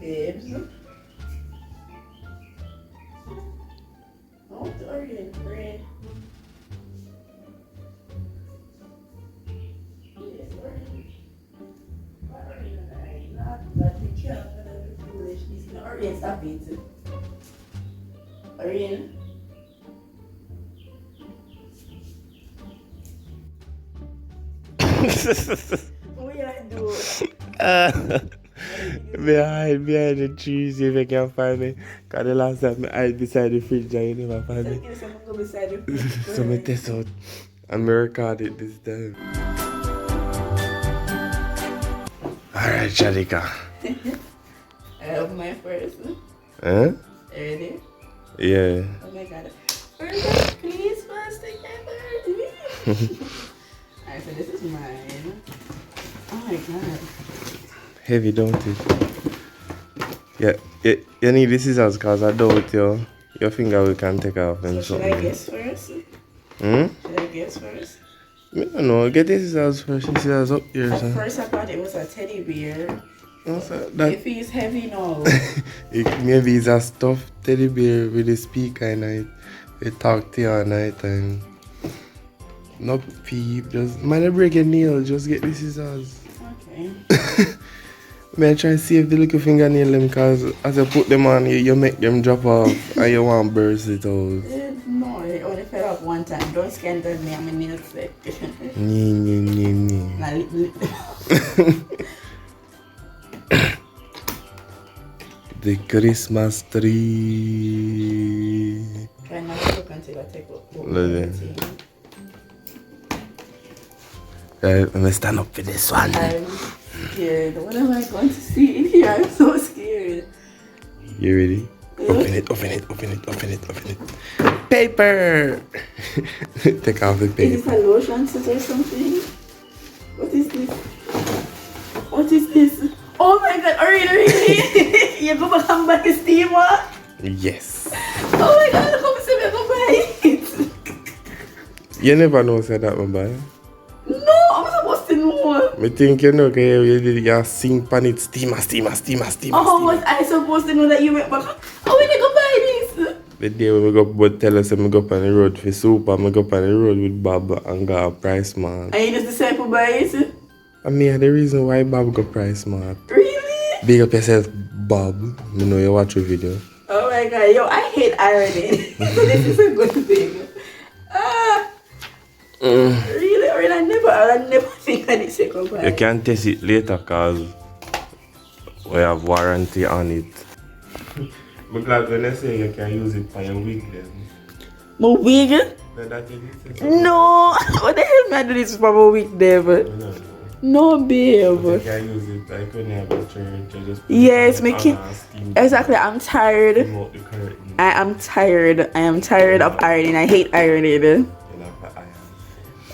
babes. Oh, the Oreo bread. Yes, Oreo. Not that we can't do foolishness. Oreo, stop it. Oreo. What you like do? Behind the trees if you can find me. Cause the last time I hide beside the fridge and you never find me. So me test out and me record it this time. Alright, Sharika. I open my first. Huh? Ready? Yeah. Oh my god. First, please, first together. Alright, so this is mine. Oh my god. Heavy, don't it? Yeah, you need the scissors because I doubt your finger we can take off and So should I guess first? Hmm? Should I guess first? I don't know. Get the scissors first. The scissors up here, At sir. first I thought it was a teddy bear. What's that? If he's heavy, no. Maybe it's a stuffed teddy bear with a speaker and it talk to you all night and no peep. Just man, break your nail. Just get the scissors. Okay. May I try to save the little fingernail them because as you put them on, you make them drop off and you want to burst it out. No, it only fell off one time. Don't scandal me. I'm a nail sick. Nee. The Christmas tree. Try not to look until I take up. Let me stand up for this one. I'm scared. What am I going to see in here? I'm so scared. You ready? Open it. Paper! Take off the Is paper. this a lotion set or something? What is this? What is this? Oh my god, really? You go back and buy the steamer? Yes. Oh my god, come see me go buy it. You never know say that one, boy. No, I'm supposed to know. I think you know because you sing pan it steamer. How was I supposed to know that you went back? Oh, we need to go buy this. The day when we go but tell us I go up on the road for soup and I go up on the road with Bob and got a price man. And you just decide to buy it? I mean the reason why Bob got price man. Really? Big up yourself, Bob. I know you watch your video. Oh my god, yo, I hate ironing. So this is a good thing. Really? Or I never think I need to go buy You it. can test it later because we have warranty on it. I'm glad when I say you can use it for your wig then. My wig? No! What the hell am I doing this for my wig, David? No, babe. You can use it like when you have a church. You just put Yes, it my on kid. and steam Exactly, I'm tired. remote the curtain. I am tired. I am tired of ironing. I hate ironing. You know, for iron.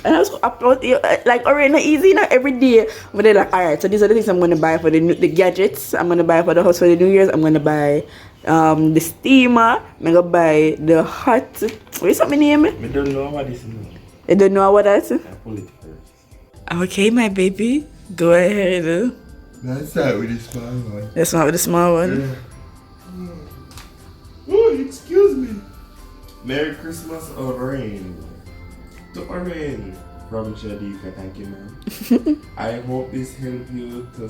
And I was upload like already not easy now every day. But they're like, alright, so these are the things I'm gonna buy for the gadgets. I'm gonna buy for the house for the New Year's. I'm gonna buy the steamer. I'm gonna buy the hot. What is that my name? I don't know what this is. I don't know what that is. I pull it first. Okay, my baby, go ahead. Let's start with this small one. Let's not with the small one. Oh, excuse me. Merry Christmas, Orange. To Orange from Shadika, thank you, man. I hope this help you to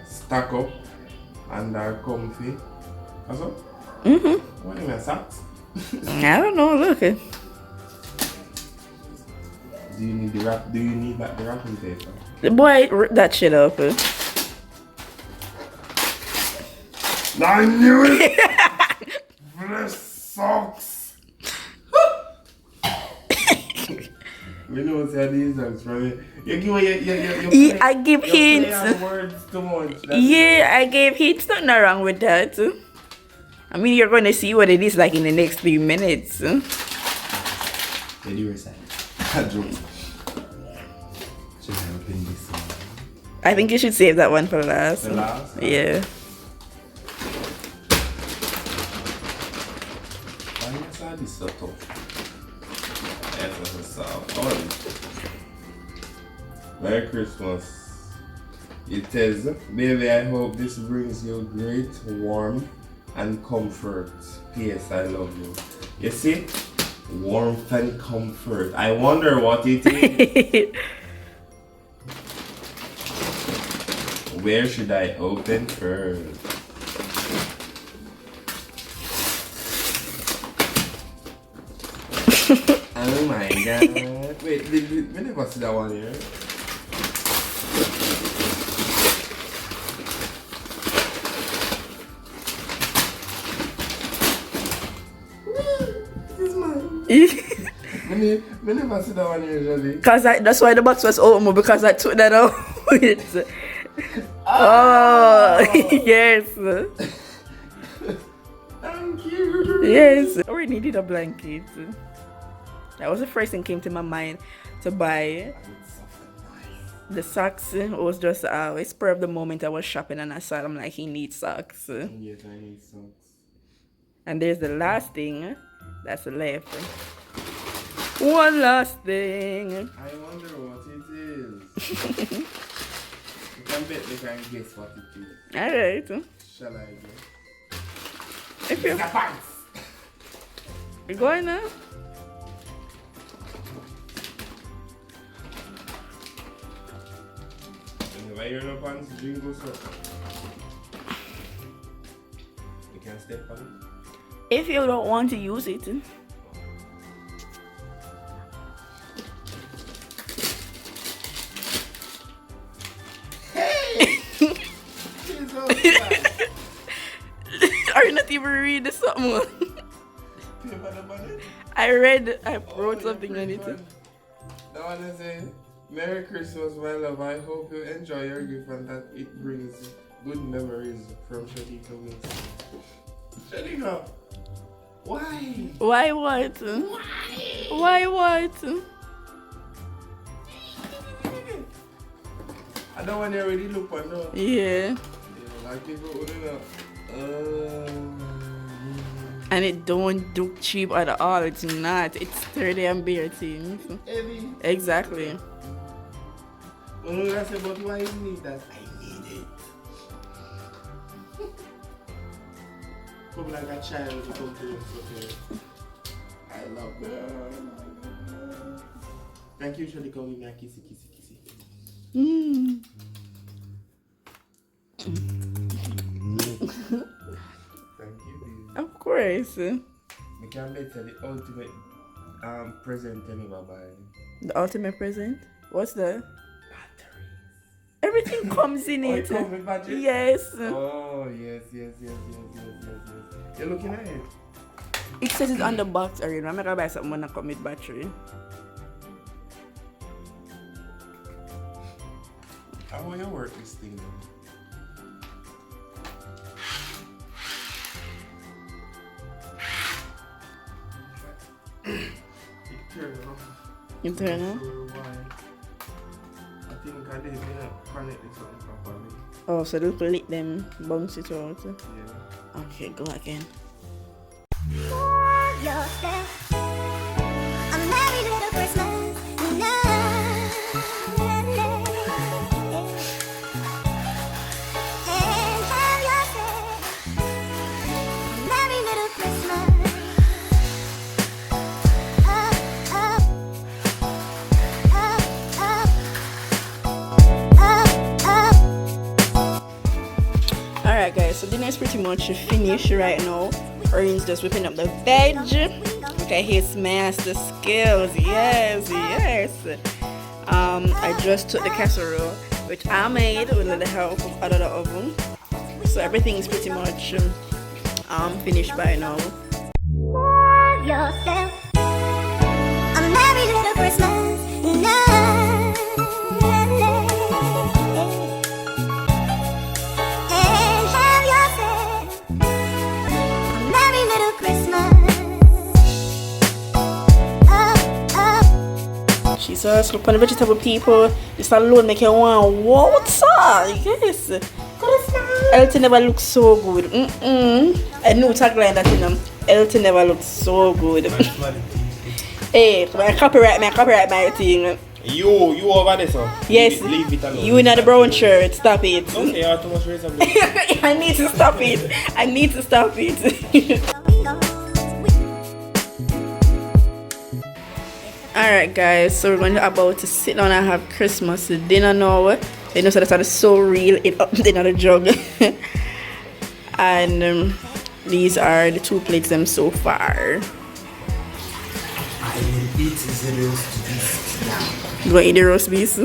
stack up and are comfy. What's up? What in your socks? I don't know. Look. Do you need the wrap? Do you need the wrapping paper? The boy rip that shit up. I knew it. Bless socks. We know what's these socks, right? You I give hints. Play on words too much. Yeah, I gave hints. Nothing wrong with that. I mean, you're gonna see what it is like in the next 3 minutes. Did you recite? I joke. Should I open this one? I think you should save that one for last. The last? Yeah. Why is that so tough? That's a soft. Oh. Merry Christmas. It says, baby, I hope this brings you great warmth and comfort. P.S. I love you. You see? Warmth and comfort. I wonder what it is. Where should I open first? Oh my god. Wait, we never see that one here. This is mine. We never see that one usually. Cause that's why the box was open, because I took that out. Oh, yes. Thank you. Yes. I already needed a blanket. That was the first thing came to my mind to buy. The socks was just a spur of the moment. I was shopping and I saw I'm like, he needs socks. Yes, I need socks. And there's the last thing that's left. One last thing. I wonder what it is. You can bet they can guess what it is. Alright. Shall I guess? If you pants. go on now. Why you're no pants jingle so? You can step on it. If you don't want to use it. Are you not even reading something? I wrote something on it. That one is a Merry Christmas, my love. I hope you enjoy your gift and that it brings good memories from Shadika Wilson. Shadika, why? Why what? Why what? I don't want to already look on no. Yeah. Like people wouldn't know. And it don't look cheap at all. It's not. It's 30 and bare things. Heavy. Exactly. When we say, but why you need that? I need it. Come like a child to come to you. Okay. I love her. Thank you, Shadi. Call me a kissy, kissy, kissy. Mm. Thank you, baby. Of course. We can better the ultimate present you never buy. The ultimate present? What's that? Batteries. Everything comes in Oh, it. it comes with batteries? Yes. Oh, yes. You're looking at it. It says it's on the box already. I'm gonna buy something when I come with battery. How will you work this thing though? You turn on? I think I did connect this one properly. Oh, so look, let them bounce it out. Yeah. Okay, go again. Yourself. A merry little Christmas. And have yourself a merry little Christmas. Alright guys, so dinner is pretty much finished right now. Orin's just whipping up the veg. Okay, he smashed the skills. Yes. I just took the casserole, which I made with the help out of the oven. So everything is pretty much finished by now. Yourself a merry little Christmas. And have yourself a merry little Christmas. Jesus, look on the vegetable people. This alone make you want water. Yes. Healthy never looks so good. A new tagline that you know. Healthy never looks so good. Hey, my copyright my thing. You over there, so. Yes, Leave it alone. you in the brown shirt. Stop it. Okay, you have too much reason. I need to stop it. I need to stop it. Alright guys, so we're going to about to sit down and have Christmas dinner now. You know, so that's so real it up in the jug. And these are the 2 plates them so far. I will eat the roast beef now. You want to eat the roast beef?